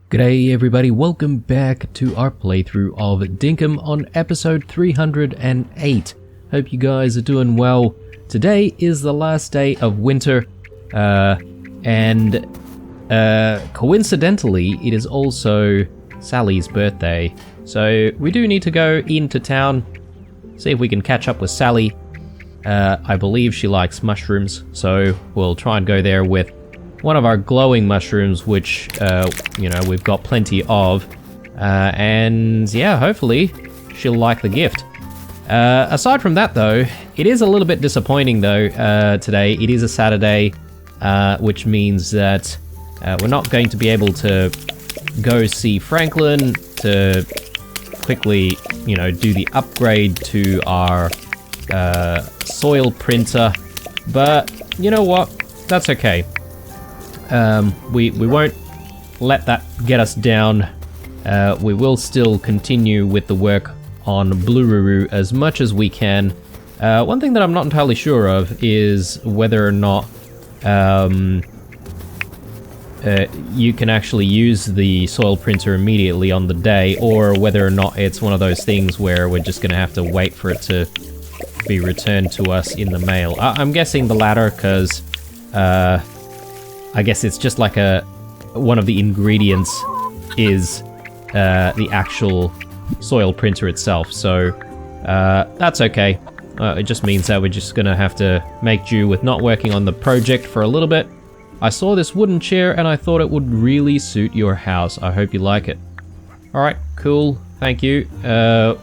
G'day everybody, welcome back to our playthrough of Dinkum on episode 308. Hope you guys are doing well. Today is the last day of winter, and coincidentally it is also Sally's birthday. So we do need to go into town, see if we can catch up with Sally. I believe she likes mushrooms, so we'll try and go there with one of our glowing mushrooms, which, we've got plenty of. And yeah, hopefully she'll like the gift. Aside from that though, it is a little bit disappointing though, today. It is a Saturday, which means that we're not going to be able to go see Franklin to quickly, do the upgrade to our soil printer. But you know what? That's okay. We won't let that get us down. We will still continue with the work on Blururu as much as we can. One thing that I'm not entirely sure of is whether or not you can actually use the soil printer immediately on the day, or whether or not it's one of those things where we're just going to have to wait for it to be returned to us in the mail. I'm guessing the latter, because I guess it's just like one of the ingredients is the actual soil printer itself, so that's okay. It just means that we're just gonna have to make do with not working on the project for a little bit. I saw this wooden chair and I thought it would really suit your house. I hope you like it. Alright, cool, thank you.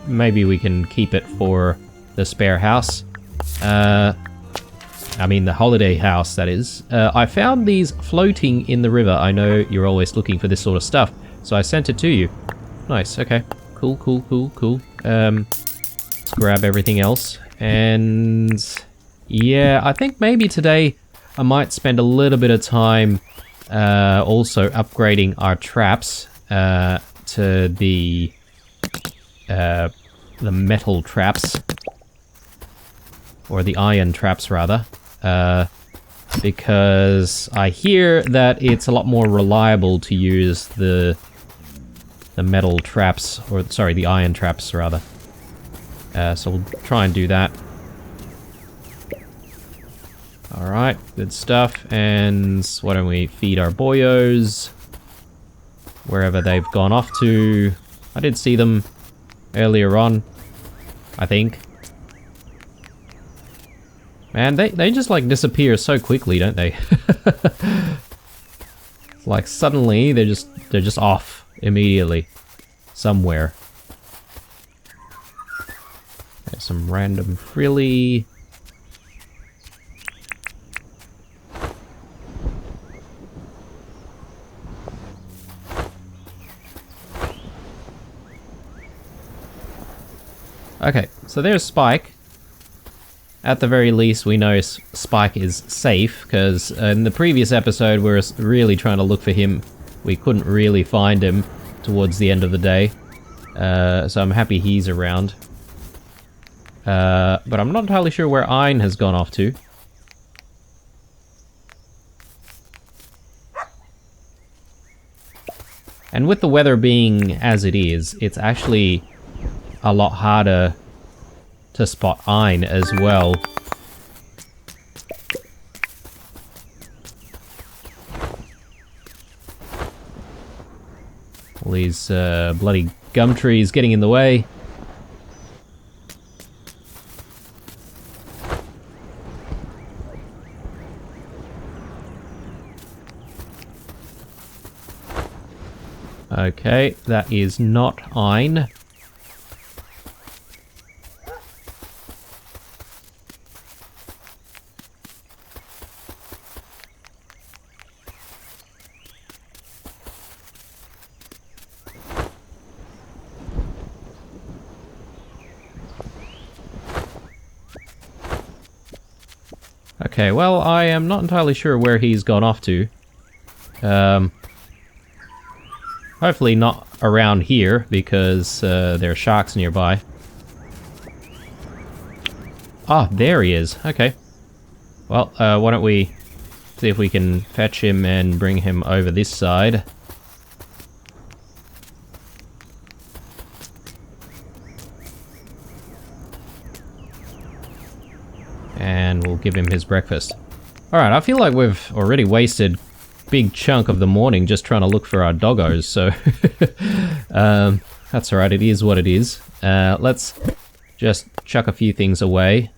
Maybe we can keep it for the spare house. I mean the holiday house, that is. I found these floating in the river. I know you're always looking for this sort of stuff, so I sent it to you. Nice, okay. Cool. Let's grab everything else. And yeah, I think maybe today I might spend a little bit of time also upgrading our traps to the metal traps. Or the iron traps, rather. Because I hear that it's a lot more reliable to use the metal traps, or sorry, the iron traps, rather. So we'll try and do that. Alright, good stuff. And why don't we feed our boyos wherever they've gone off to. I did see them earlier on, I think. Man, they just like disappear so quickly, don't they? It's like suddenly they're just off immediately somewhere. There's some random frilly. Okay, so there's Spike. At the very least, we know Spike is safe, because in the previous episode we were really trying to look for him. We couldn't really find him towards the end of the day. So I'm happy he's around. But I'm not entirely sure where Ein has gone off to. And with the weather being as it is, it's actually a lot harder to spot Ein as well. All these bloody gum trees getting in the way. Okay, that is not Ein. Okay, well, I am not entirely sure where he's gone off to. Hopefully not around here, because there are sharks nearby. Ah, there he is. Okay. Well, why don't we see if we can fetch him and bring him over this side. give him his breakfast. Alright, I feel like we've already wasted a big chunk of the morning just trying to look for our doggos, so... that's alright, it is what it is. Let's just chuck a few things away.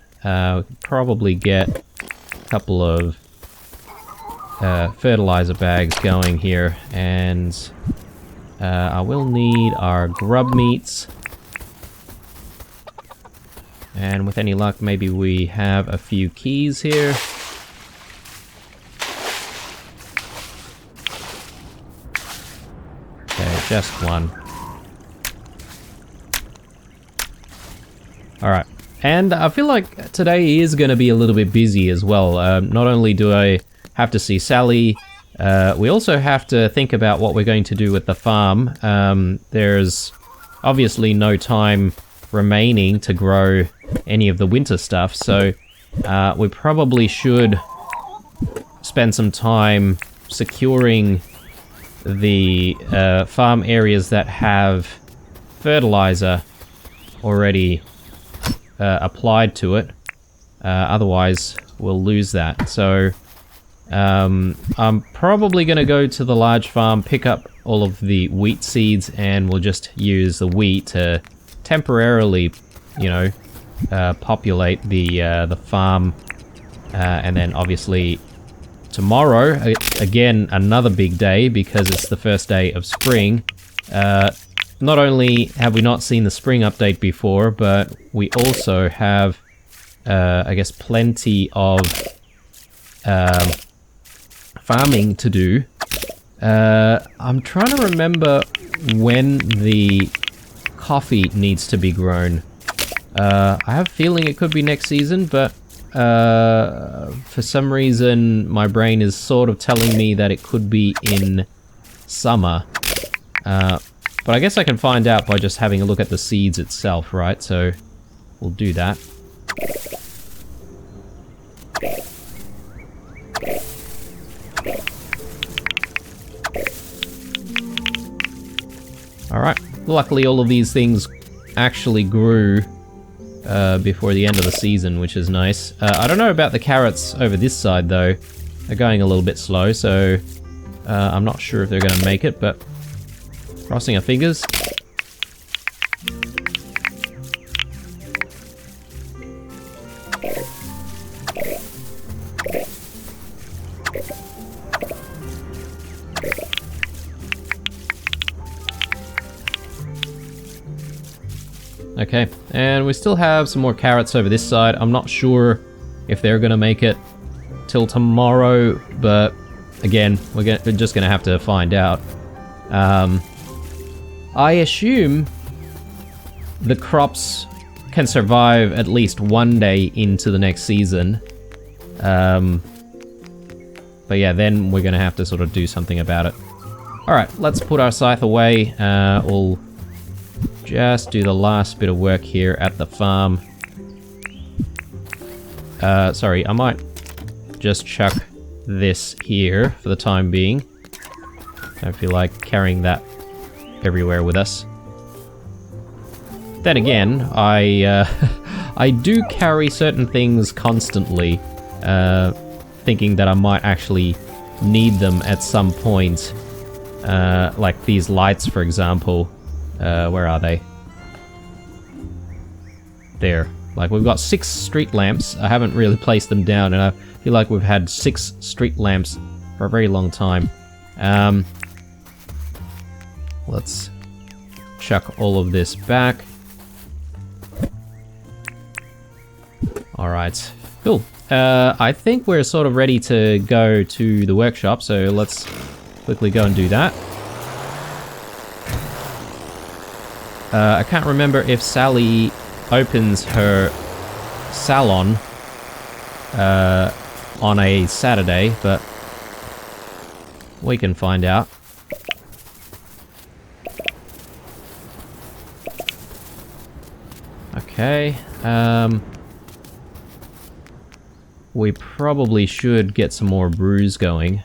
Probably get a couple of fertilizer bags going here, and I will need our grub meats. And with any luck, maybe we have a few keys here. Okay, just one. Alright. And I feel like today is going to be a little bit busy as well. Not only do I have to see Sally, we also have to think about what we're going to do with the farm. There's obviously no time remaining to grow any of the winter stuff, so we probably should spend some time securing the farm areas that have fertilizer already applied to it. Otherwise we'll lose that. So I'm probably going to go to the large farm, pick up all of the wheat seeds, and we'll just use the wheat to temporarily, you know, populate the farm. And then obviously tomorrow, again, another big day because it's the first day of spring. Not only have we not seen the spring update before, but we also have, I guess, plenty of farming to do. I'm trying to remember when the coffee needs to be grown. I have a feeling it could be next season, but for some reason my brain is sort of telling me that it could be in summer. But I guess I can find out by just having a look at the seeds itself, right? So we'll do that. Alright, luckily all of these things actually grew before the end of the season, which is nice. I don't know about the carrots over this side though. They're going a little bit slow, so I'm not sure if they're going to make it, but crossing our fingers. Okay, and we still have some more carrots over this side. I'm not sure if they're gonna make it till tomorrow, but again, we're just gonna have to find out. I assume the crops can survive at least one day into the next season. But yeah, then we're gonna have to sort of do something about it. Alright, let's put our scythe away. We'll just do the last bit of work here at the farm. Sorry, I might just chuck this here for the time being. Don't feel like carrying that everywhere with us. Then again, I do carry certain things constantly, thinking that I might actually need them at some point. Like these lights, for example. Where are they? There. Like, we've got 6 street lamps. I haven't really placed them down, and I feel like we've had 6 street lamps for a very long time. Let's chuck all of this back. Alright, cool. I think we're sort of ready to go to the workshop, so let's quickly go and do that. I can't remember if Sally opens her salon on a Saturday, but we can find out. Okay, we probably should get some more brews going.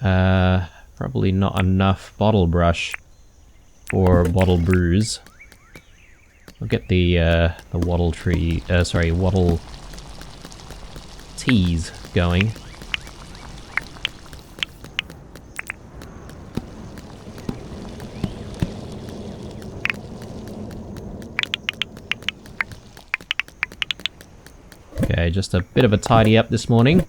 Probably not enough bottle brush for bottle brews. We'll get the wattle tree, wattle teas going. Okay, just a bit of a tidy up this morning.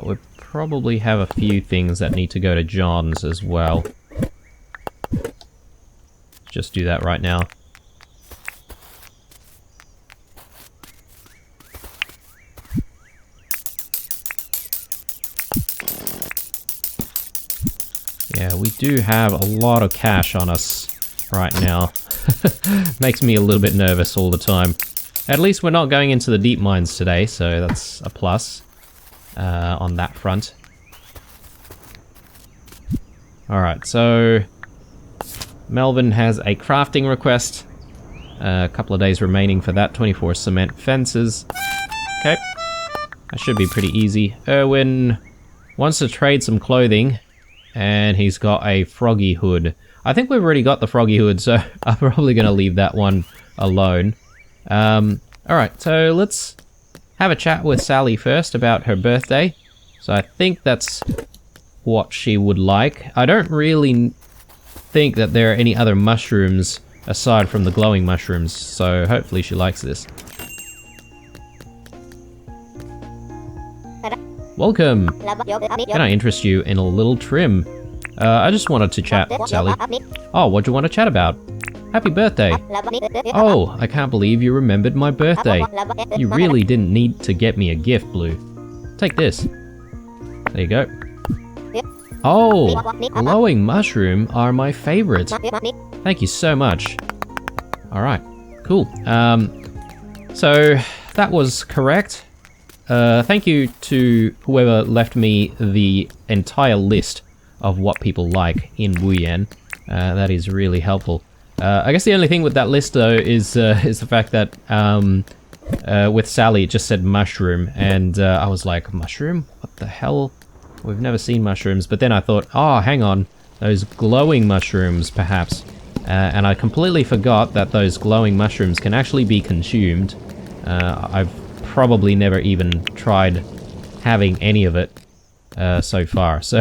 We probably have a few things that need to go to John's as well. Just do that right now. Yeah, we do have a lot of cash on us right now. Makes me a little bit nervous all the time. At least we're not going into the deep mines today, so that's a plus on that front. Alright, so Melvin has a crafting request. A couple of days remaining for that. 24 cement fences. Okay, that should be pretty easy. Erwin wants to trade some clothing, and he's got a froggy hood. I think we've already got the froggy hood, so I'm probably going to leave that one alone. Alright, so let's have a chat with Sally first about her birthday. So I think that's what she would like. I don't really think that there are any other mushrooms aside from the glowing mushrooms, so hopefully she likes this. Welcome! Can I interest you in a little trim? I just wanted to chat, Sally. Oh, what do you want to chat about? Happy birthday! Oh, I can't believe you remembered my birthday. You really didn't need to get me a gift, Blue. Take this. There you go. Oh, glowing mushroom are my favorite. Thank you so much. Alright, cool. So that was correct. Thank you to whoever left me the entire list of what people like in Wuyan. That is really helpful. I guess the only thing with that list though is the fact that with Sally it just said mushroom, and I was like, mushroom? What the hell? We've never seen mushrooms. But then I thought, oh, hang on, those glowing mushrooms perhaps. And I completely forgot that those glowing mushrooms can actually be consumed. I've probably never even tried having any of it so far. So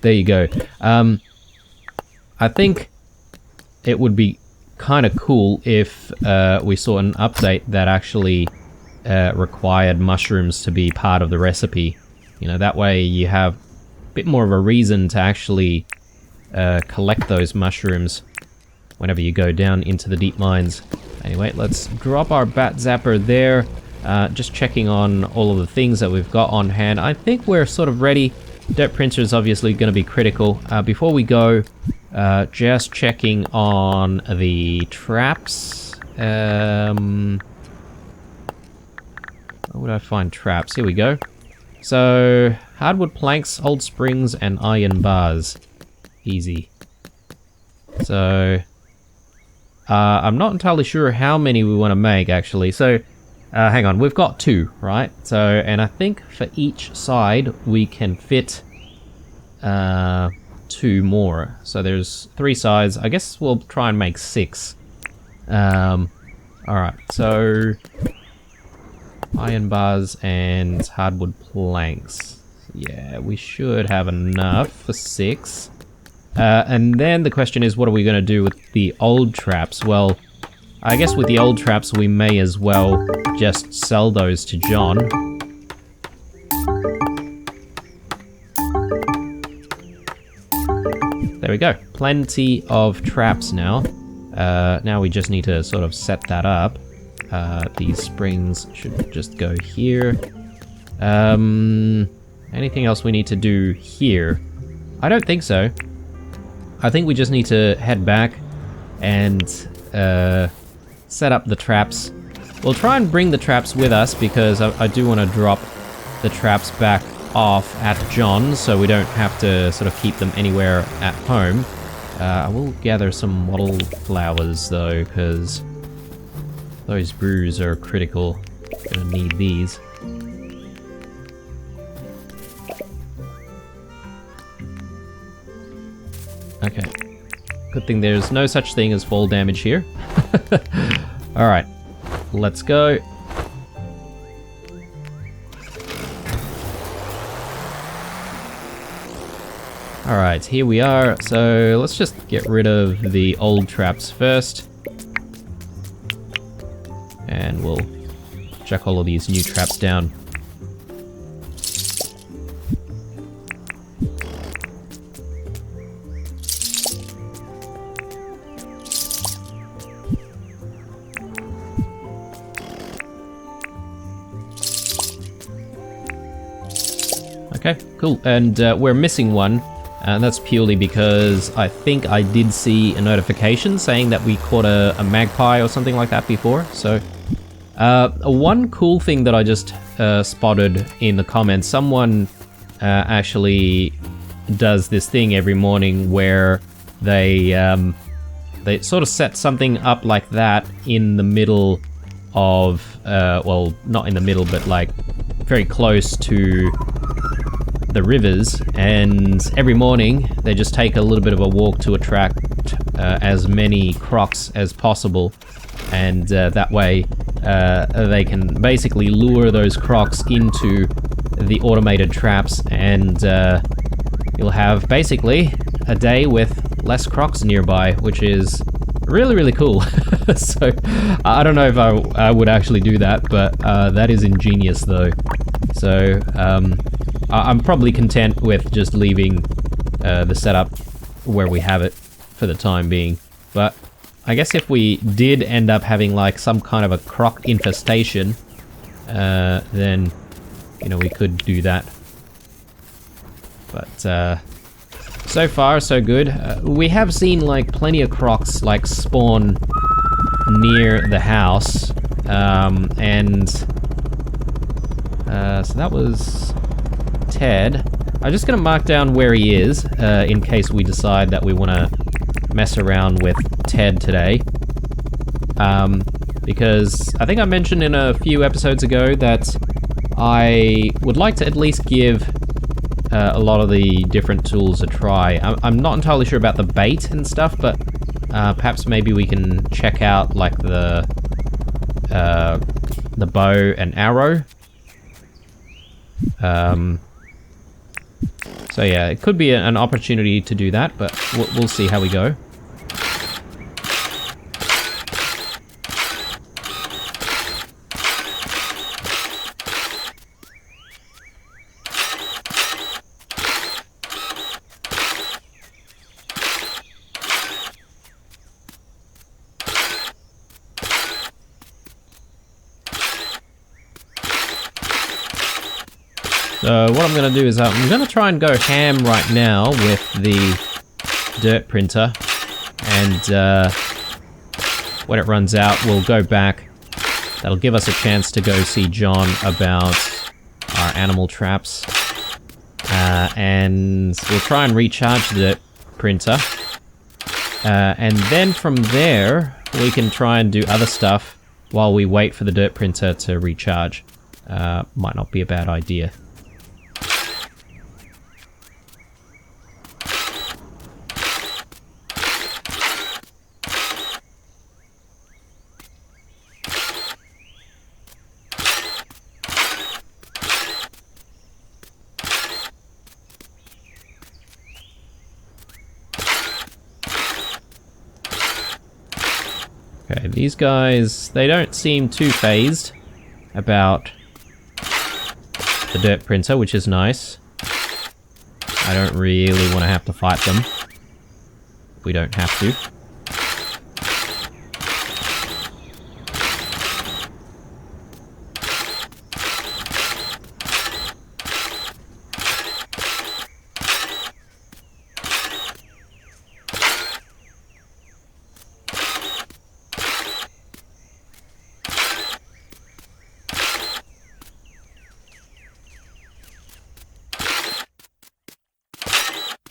there you go. I think it would be kind of cool if we saw an update that actually required mushrooms to be part of the recipe. You know, that way you have a bit more of a reason to actually collect those mushrooms whenever you go down into the deep mines. Anyway, let's drop our bat zapper there. Just checking on all of the things that we've got on hand. I think we're sort of ready. Dirt printer is obviously going to be critical. Before we go, just checking on the traps. Where would I find traps? Here we go. So, hardwood planks, old springs, and iron bars. Easy. So, I'm not entirely sure how many we want to make, actually. So, hang on, we've got 2, right? So, and I think for each side, we can fit 2 more. So there's 3 sides. I guess we'll try and make 6. Alright, so iron bars and hardwood planks. Yeah, we should have enough for 6. And then the question is, what are we going to do with the old traps? Well, I guess with the old traps, we may as well just sell those to John. There we go. Plenty of traps now. Now we just need to sort of set that up. These springs should just go here. Anything else we need to do here? I don't think so. I think we just need to head back and set up the traps. We'll try and bring the traps with us because I do want to drop the traps back off at John's so we don't have to sort of keep them anywhere at home. I will gather some wattle flowers though, because those brews are critical. Gonna need these. Okay. Good thing there's no such thing as fall damage here. Alright. Let's go. Alright, here we are. So let's just get rid of the old traps first. And we'll chuck all of these new traps down. Okay, cool. And we're missing one. And that's purely because I think I did see a notification saying that we caught a magpie or something like that before. So, one cool thing that I just spotted in the comments, someone actually does this thing every morning where they sort of set something up like that in the middle of, well, not in the middle, but like very close to the rivers, and every morning they just take a little bit of a walk to attract as many crocs as possible, and that way they can basically lure those crocs into the automated traps, and you'll have basically a day with less crocs nearby, which is really, really cool. So I don't know if I would actually do that, but that is ingenious though. So I'm probably content with just leaving the setup where we have it for the time being. But I guess if we did end up having like some kind of a croc infestation, then, you know, we could do that. But so far so good. We have seen like plenty of crocs like spawn near the house, and so that was Ted. I'm just gonna mark down where he is in case we decide that we want to mess around with Ted today, because I think I mentioned in a few episodes ago that I would like to at least give a lot of the different tools a try. I'm not entirely sure about the bait and stuff, but perhaps maybe we can check out like the bow and arrow. So yeah, it could be an opportunity to do that, but we'll see how we go. So what I'm going to do is I'm going to try and go ham right now with the dirt printer, and when it runs out we'll go back. That'll give us a chance to go see John about our animal traps, and we'll try and recharge the dirt printer, and then from there we can try and do other stuff while we wait for the dirt printer to recharge. Might not be a bad idea. Okay, these guys, they don't seem too phased about the dirt printer, which is nice. I don't really want to have to fight them. We don't have to.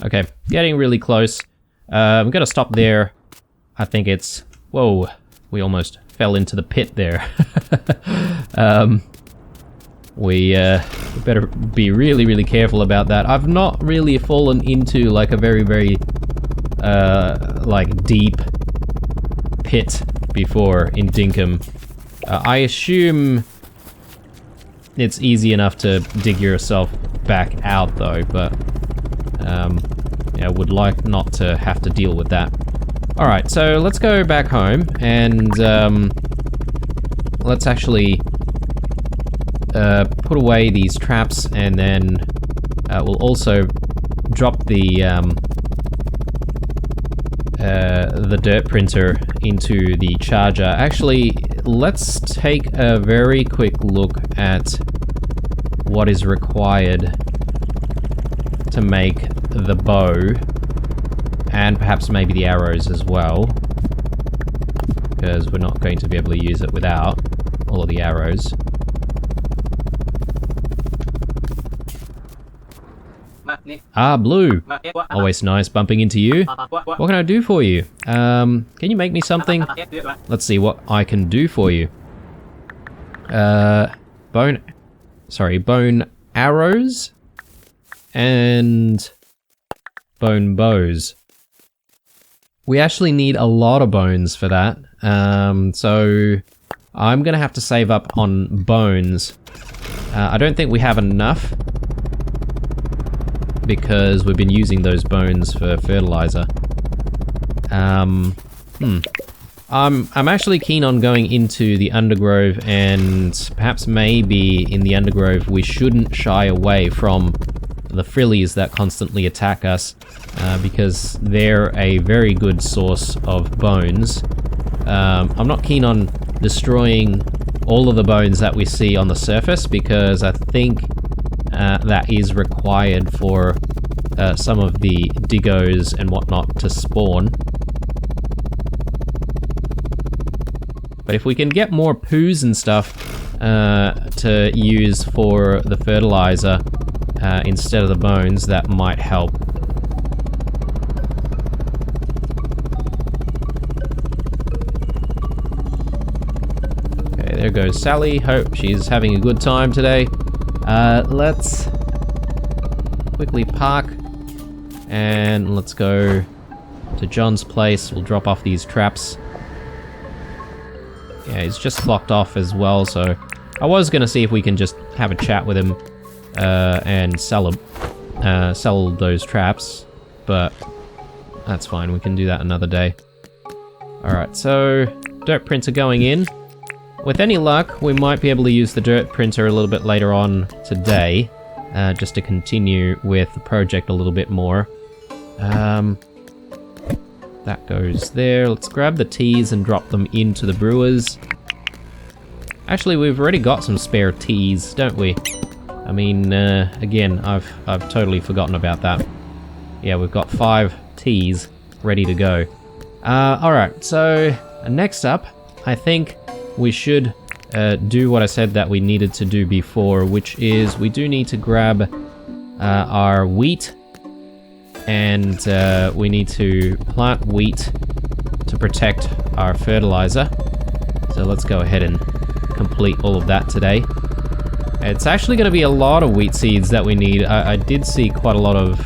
Okay, getting really close. I'm gonna stop there. I think it's... Whoa, we almost fell into the pit there. We better be really, really careful about that. I've not really fallen into like a very, very like deep pit before in Dinkum. I assume it's easy enough to dig yourself back out though, but yeah, would like not to have to deal with that. Alright, so let's go back home and let's actually put away these traps, and then we'll also drop the dirt printer into the charger. Actually, let's take a very quick look at what is required to make the bow, and perhaps maybe the arrows as well, because we're not going to be able to use it without all of the arrows. Ah, Blue. Always nice bumping into you. What can I do for you? Can you make me something? Let's see what I can do for you. Bone arrows and bone bows. We actually need a lot of bones for that. So I'm gonna have to save up on bones. I don't think we have enough, because we've been using those bones for fertilizer. I'm actually keen on going into the undergrove, and perhaps maybe in the undergrove we shouldn't shy away from the frillies that constantly attack us, because they're a very good source of bones. I'm not keen on destroying all of the bones that we see on the surface, because I think that is required for some of the diggos and whatnot to spawn. But if we can get more poos and stuff to use for the fertilizer instead of the bones, that might help. Okay, there goes Sally. Hope she's having a good time today. Let's quickly park and let's go to John's place. We'll drop off these traps. Yeah, he's just locked off as well, so I was gonna see if we can just have a chat with him and sell those traps, but that's fine, we can do that another day. Alright, so dirt printer going in. With any luck, we might be able to use the dirt printer a little bit later on today, just to continue with the project a little bit more. That goes there. Let's grab the teas and drop them into the brewers. Actually, we've already got some spare teas, don't we? I mean, again, I've totally forgotten about that. Yeah, we've got 5 teas ready to go. Alright, so next up, I think we should do what I said that we needed to do before, which is we do need to grab our wheat, and we need to plant wheat to protect our fertilizer. So let's go ahead and complete all of that today. It's actually going to be a lot of wheat seeds that we need. I did see quite a lot of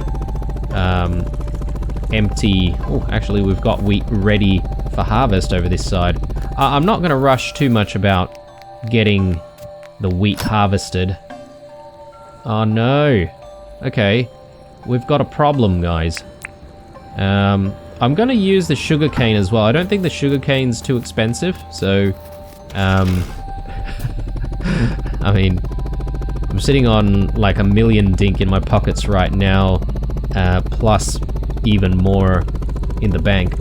empty... Oh, actually we've got wheat ready for harvest over this side. I'm not going to rush too much about getting the wheat harvested. Oh no. Okay. We've got a problem, guys. I'm going to use the sugarcane as well. I don't think the sugarcane's too expensive, so... I mean... I'm sitting on like 1 million dink in my pockets right now, plus even more in the bank.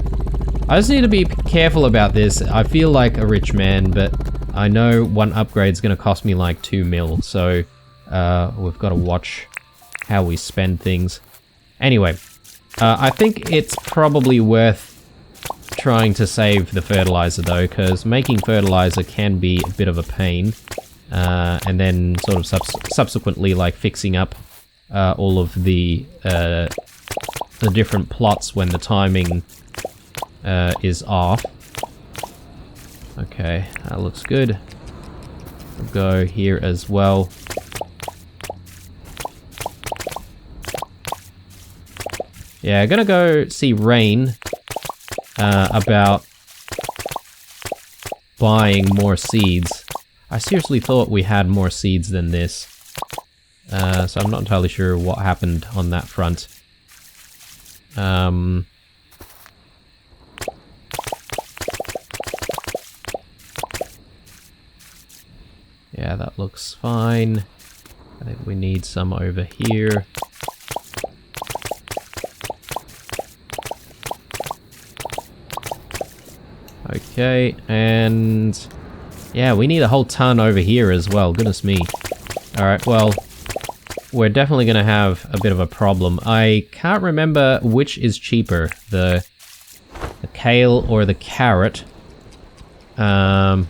I just need to be careful about this. I feel like a rich man, but I know one upgrade's gonna cost me like 2 mil, so we've got to watch how we spend things. Anyway, I think it's probably worth trying to save the fertilizer though, because making fertilizer can be a bit of a pain, and then sort of subsequently like fixing up all of the different plots when the timing is off. Okay, that looks good. We'll go here as well. Yeah, gonna go see Rain about buying more seeds. I seriously thought we had more seeds than this. So I'm not entirely sure what happened on that front. Yeah, that looks fine. I think we need some over here. Okay, and yeah, we need a whole ton over here as well, goodness me. Alright, well, we're definitely gonna have a bit of a problem. I can't remember which is cheaper, the kale or the carrot. And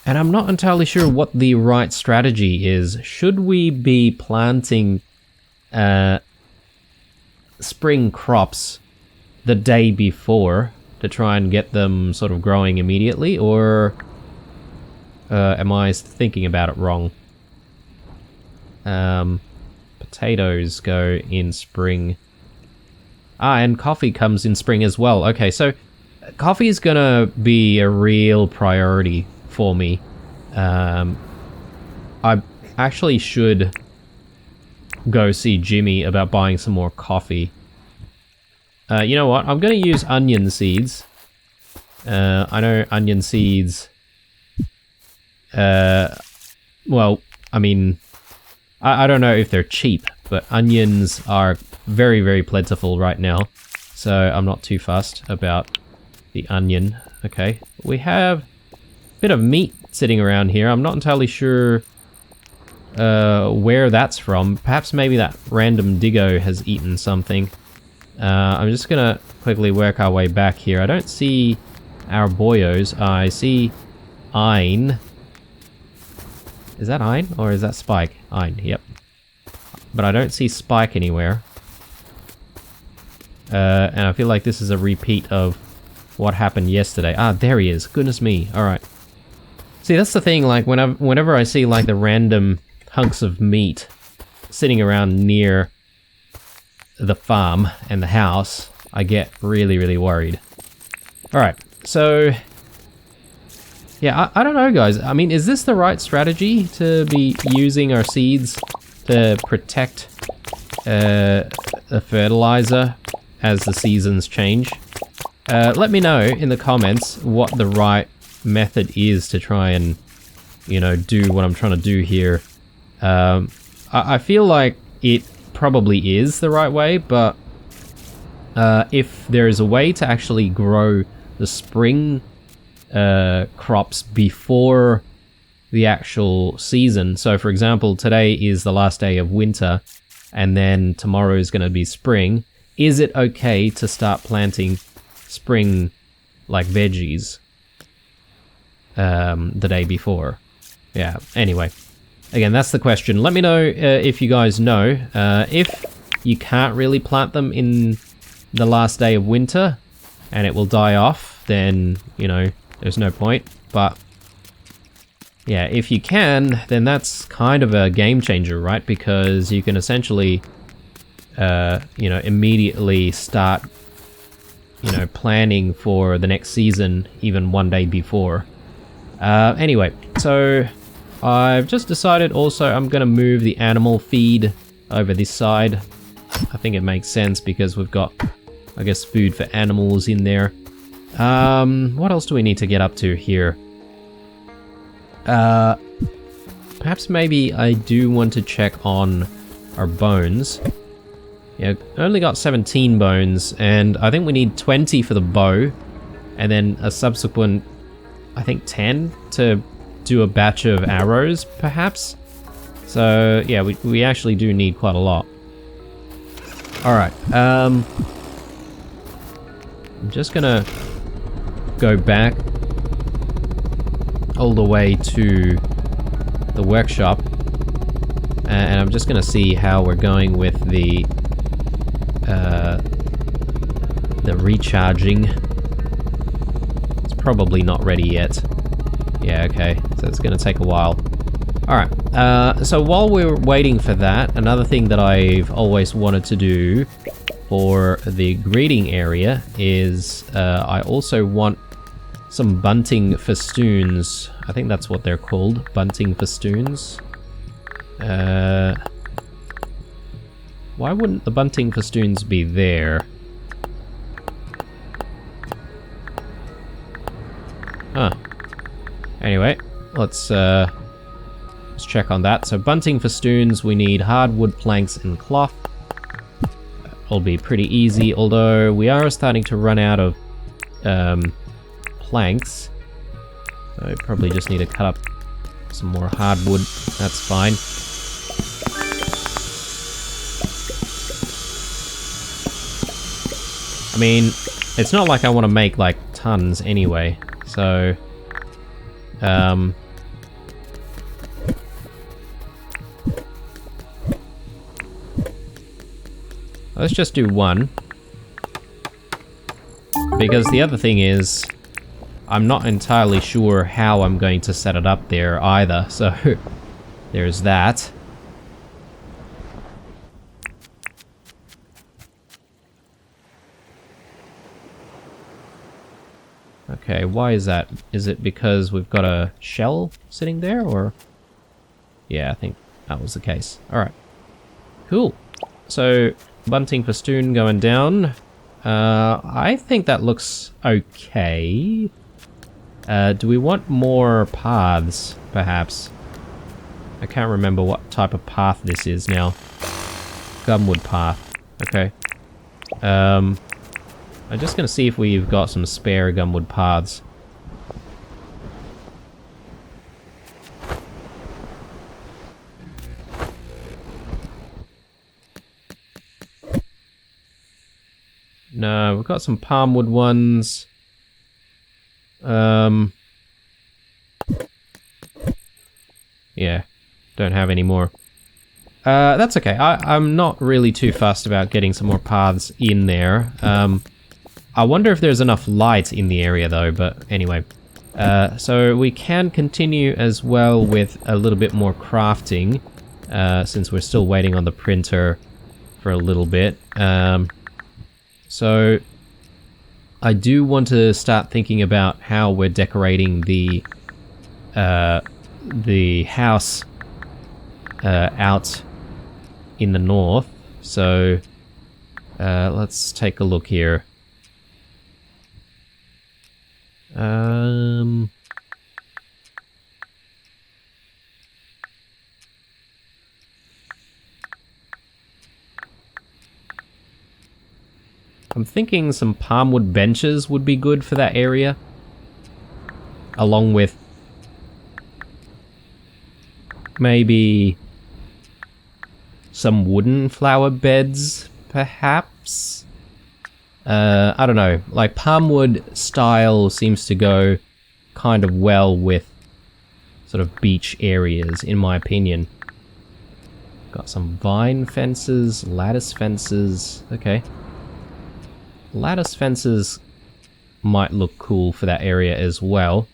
I'm not entirely sure what the right strategy is. Should we be planting spring crops the day before to try and get them sort of growing immediately, or am I thinking about it wrong? Potatoes go in spring. Ah, and coffee comes in spring as well. Okay, so coffee is gonna be a real priority for me. I actually should go see Jimmy about buying some more coffee. You know what? I'm gonna use onion seeds. I know onion seeds... well, I mean... I don't know if they're cheap, but onions are very, very plentiful right now. So I'm not too fussed about the onion. Okay, we have bit of meat sitting around here. I'm not entirely sure where that's from. Perhaps maybe that random diggo has eaten something. I'm just gonna quickly work our way back here. I don't see our boyos. I see Ein. Is that Ein or is that Spike? Ein, yep. But I don't see Spike anywhere. And I feel like this is a repeat of what happened yesterday. Ah, there he is. Goodness me. Alright. See, that's the thing, like, whenever I see, like, the random hunks of meat sitting around near the farm and the house, I get really, really worried. Alright, so... yeah, I don't know, guys. I mean, is this the right strategy to be using our seeds to protect the fertilizer as the seasons change? Let me know in the comments what the right method is to try and, you know, do what I'm trying to do here. I feel like it probably is the right way, but if there is a way to actually grow the spring crops before the actual season, so for example, today is the last day of winter, and then tomorrow is going to be spring, is it okay to start planting spring, like, veggies the day before? Yeah, anyway. Again, that's the question. Let me know if you guys know. If you can't really plant them in the last day of winter and it will die off, then, you know, there's no point. But, yeah, if you can, then that's kind of a game changer, right? Because you can essentially, you know, immediately start, you know, planning for the next season even one day before. Anyway, so I've just decided also I'm going to move the animal feed over this side. I think it makes sense because we've got, I guess, food for animals in there. What else do we need to get up to here? Perhaps maybe I do want to check on our bones. Yeah, only got 17 bones, and I think we need 20 for the bow, and then a subsequent, I think 10 to do a batch of arrows, perhaps? So, yeah, we actually do need quite a lot. Alright, I'm just gonna go back all the way to the workshop, and I'm just gonna see how we're going with the recharging. It's probably not ready yet. Yeah, okay, so it's gonna take a while. Alright, So while we're waiting for that, another thing that I've always wanted to do for the greeting area is I also want some bunting festoons. I think that's what they're called, bunting festoons. Why wouldn't the bunting festoons be there? Huh. Anyway, let's check on that. So bunting festoons, we need hardwood, planks, and cloth. It'll be pretty easy, although we are starting to run out of planks. So I probably just need to cut up some more hardwood. That's fine. I mean, it's not like I want to make like tons anyway, so let's just do one. Because the other thing is, I'm not entirely sure how I'm going to set it up there either, so there's that. Okay, why is that? Is it because we've got a shell sitting there, or? Yeah, I think that was the case. Alright. Cool. So, bunting festoon going down. I think that looks okay. Do we want more paths, perhaps? I can't remember what type of path this is now. Gumwood path. Okay. I'm just gonna see if we've got some spare gumwood paths. No, we've got some palmwood ones. Yeah, don't have any more. That's okay. I'm not really too fussed about getting some more paths in there. I wonder if there's enough light in the area though, but anyway. So we can continue as well with a little bit more crafting, since we're still waiting on the printer for a little bit. So I do want to start thinking about how we're decorating the house out in the north. So let's take a look here. I'm thinking some palmwood benches would be good for that area, along with maybe some wooden flower beds, perhaps? I don't know, like palmwood style seems to go kind of well with sort of beach areas, in my opinion. Got some vine fences, lattice fences, okay. Lattice fences might look cool for that area as well,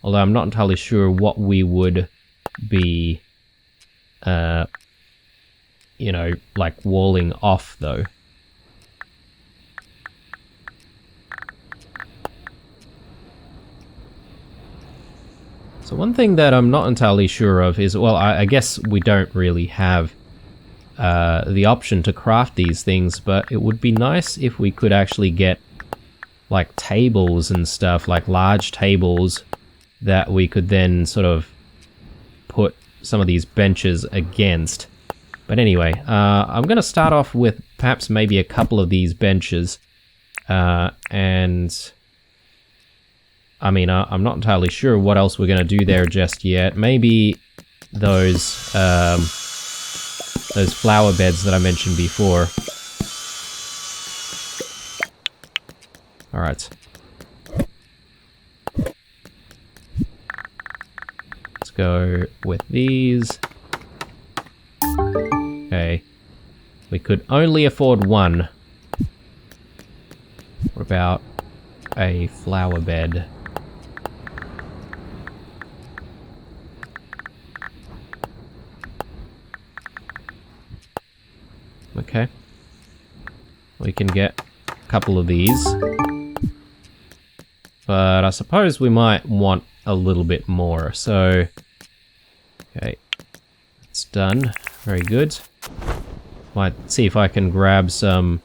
although I'm not entirely sure what we would be, you know, like walling off though. So one thing that I'm not entirely sure of is, well, I guess we don't really have the option to craft these things, but it would be nice if we could actually get like tables and stuff, like large tables that we could then sort of put some of these benches against. But anyway, I'm going to start off with perhaps maybe a couple of these benches, and I mean, I'm not entirely sure what else we're going to do there just yet. Maybe those flower beds that I mentioned before. All right. Let's go with these. Okay. We could only afford one. What about a flower bed? we can get a couple of these. But I suppose we might want a little bit more, so... Okay, it's done. Very good. Might see if I can grab some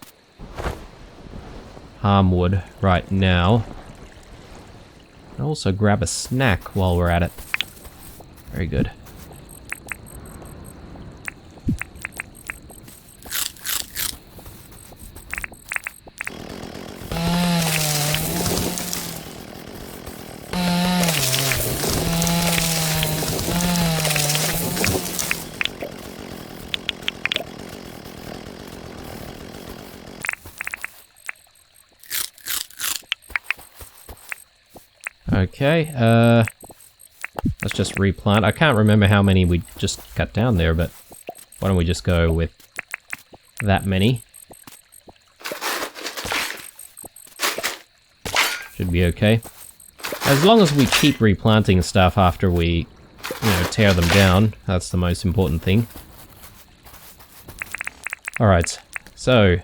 palm wood right now. And also grab a snack while we're at it. Very good. Okay, let's just replant. I can't remember how many we just cut down there, but why don't we just go with that many? Should be okay. As long as we keep replanting stuff after we, tear them down, that's the most important thing. Alright, so,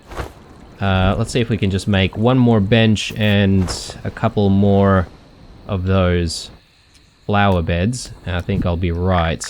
let's see if we can just make one more bench and a couple more of those flower beds. I think I'll be right.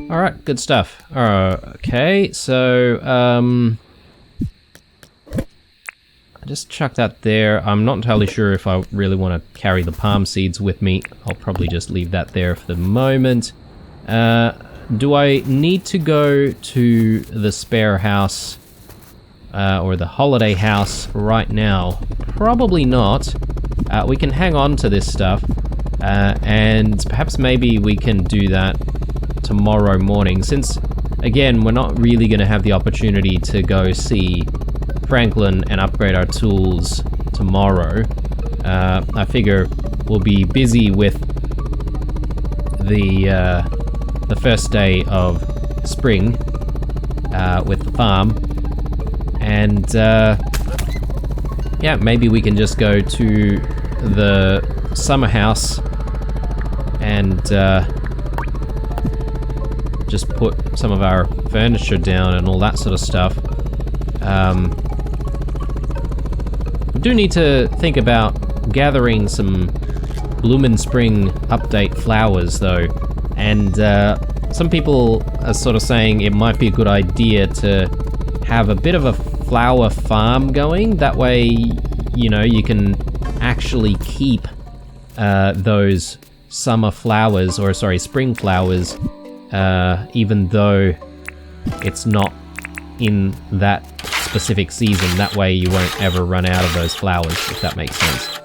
Alright, good stuff. Okay, so, I just chuck that there. I'm not entirely sure if I really want to carry the palm seeds with me. I'll probably just leave that there for the moment. Do I need to go to the spare house, or the holiday house right now? Probably not. We can hang on to this stuff, and perhaps maybe we can do that tomorrow morning, since again we're not really going to have the opportunity to go see Franklin and upgrade our tools tomorrow. I figure we'll be busy with the first day of spring with the farm, and yeah, maybe we can just go to the summer house and just put some of our furniture down and all that sort of stuff. We do need to think about gathering some Bloomin' Spring update flowers though, and some people are sort of saying it might be a good idea to have a bit of a flower farm going. That way, you can actually keep those summer flowers, or sorry, spring flowers, even though it's not in that specific season. That way you won't ever run out of those flowers, if that makes sense.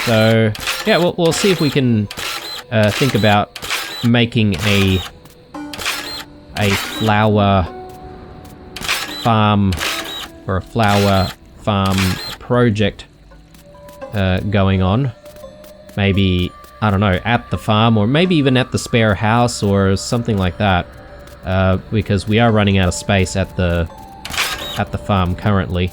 So yeah, we'll see if we can think about making a flower farm, or a flower farm project going on. Maybe, I don't know, at the farm, or maybe even at the spare house or something like that, because we are running out of space at the farm currently.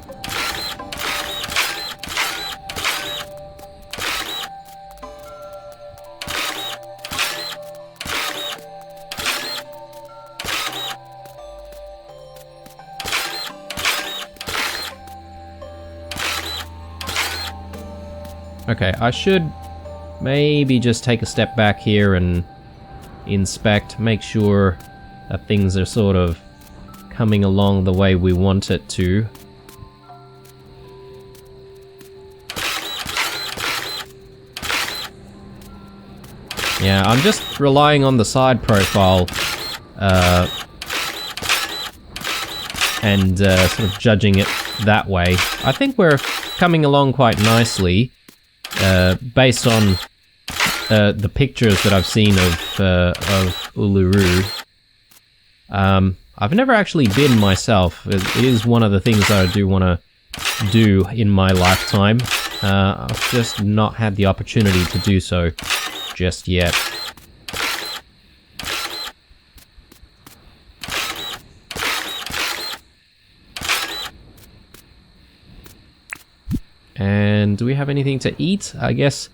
Okay, I should maybe just take a step back here and inspect, make sure that things are sort of coming along the way we want it to. Yeah, I'm just relying on the side profile and sort of judging it that way. I think we're coming along quite nicely. Based on the pictures that I've seen of Uluru. I've never actually been myself. It is one of the things that I do want to do in my lifetime. I've just not had the opportunity to do so just yet. And do we have anything to eat? I guess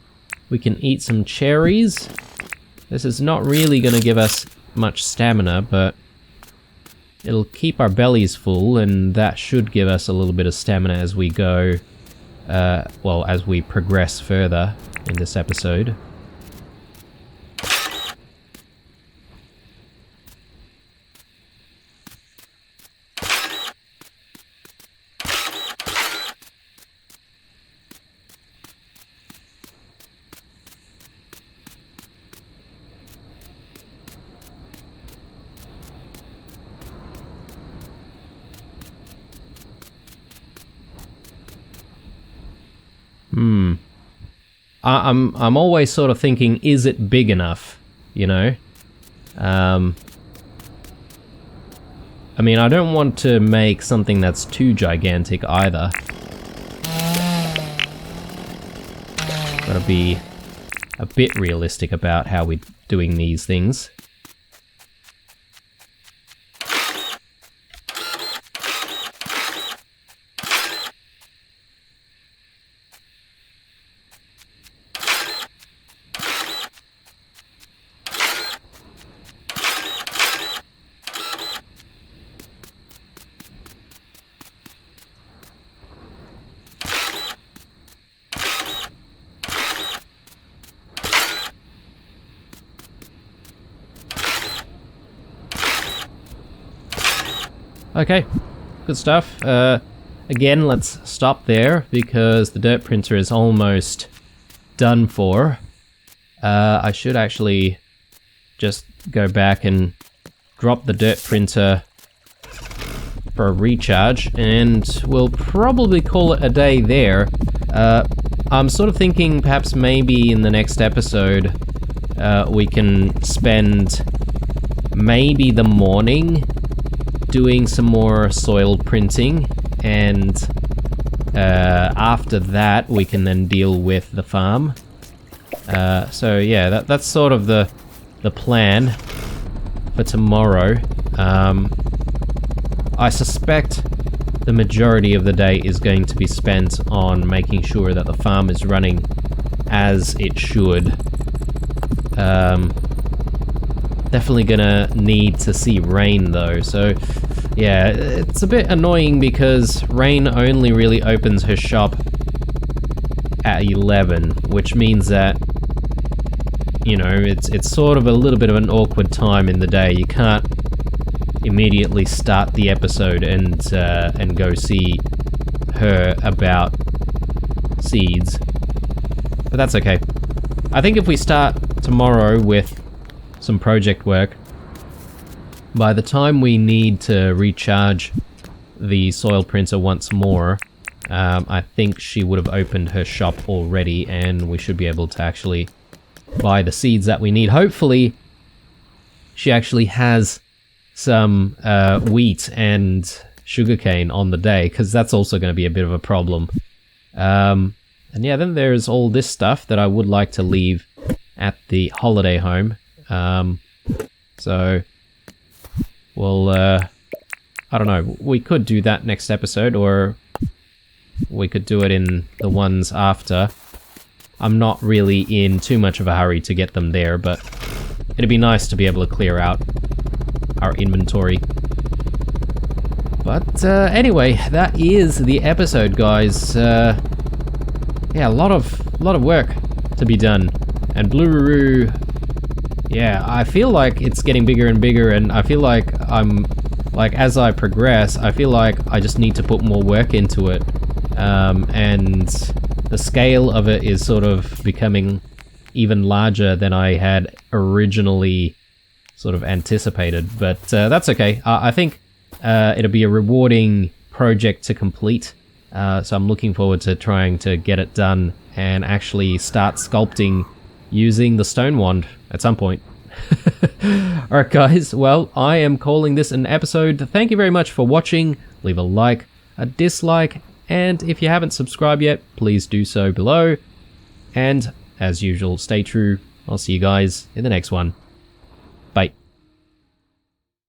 we can eat some cherries. This is not really going to give us much stamina, but it'll keep our bellies full, and that should give us a little bit of stamina as we go, well, as we progress further in this episode. I'm always sort of thinking, is it big enough? You know? I mean, I don't want to make something that's too gigantic either. Gotta be a bit realistic about how we're doing these things. Okay, good stuff. Again, let's stop there because the dirt printer is almost done for. I should actually just go back and drop the dirt printer for a recharge, and we'll probably call it a day there. I'm sort of thinking perhaps maybe in the next episode we can spend maybe the morning doing some more soil printing, and after that we can then deal with the farm. So yeah, that's sort of the plan for tomorrow. I suspect the majority of the day is going to be spent on making sure that the farm is running as it should. Definitely gonna need to see Rain though, so yeah, it's a bit annoying because Rain only really opens her shop at 11, which means that, you know, it's sort of a little bit of an awkward time in the day. You can't immediately start the episode and go see her about seeds, but that's okay. I think if we start tomorrow with some project work, by the time we need to recharge the soil printer once more, I think she would have opened her shop already, and we should be able to actually buy the seeds that we need. Hopefully she actually has some wheat and sugarcane on the day, because that's also going to be a bit of a problem. And yeah, then there's all this stuff that I would like to leave at the holiday home. So we'll, I don't know, we could do that next episode, or we could do it in the ones after. I'm not really in too much of a hurry to get them there, but it'd be nice to be able to clear out our inventory. But anyway, that is the episode, guys. Yeah, a lot of work to be done, and Blue-roo, yeah, I feel like it's getting bigger and bigger, and I feel like as I progress, I feel like I just need to put more work into it, and the scale of it is sort of becoming even larger than I had originally sort of anticipated, but that's okay. I think it'll be a rewarding project to complete, so I'm looking forward to trying to get it done and actually start sculpting using the stone wand at some point. Alright guys, well, I am calling this an episode. Thank you very much for watching. Leave a like, a dislike, And if you haven't subscribed yet, please do so below. And as usual, stay true. I'll see you guys in the next one.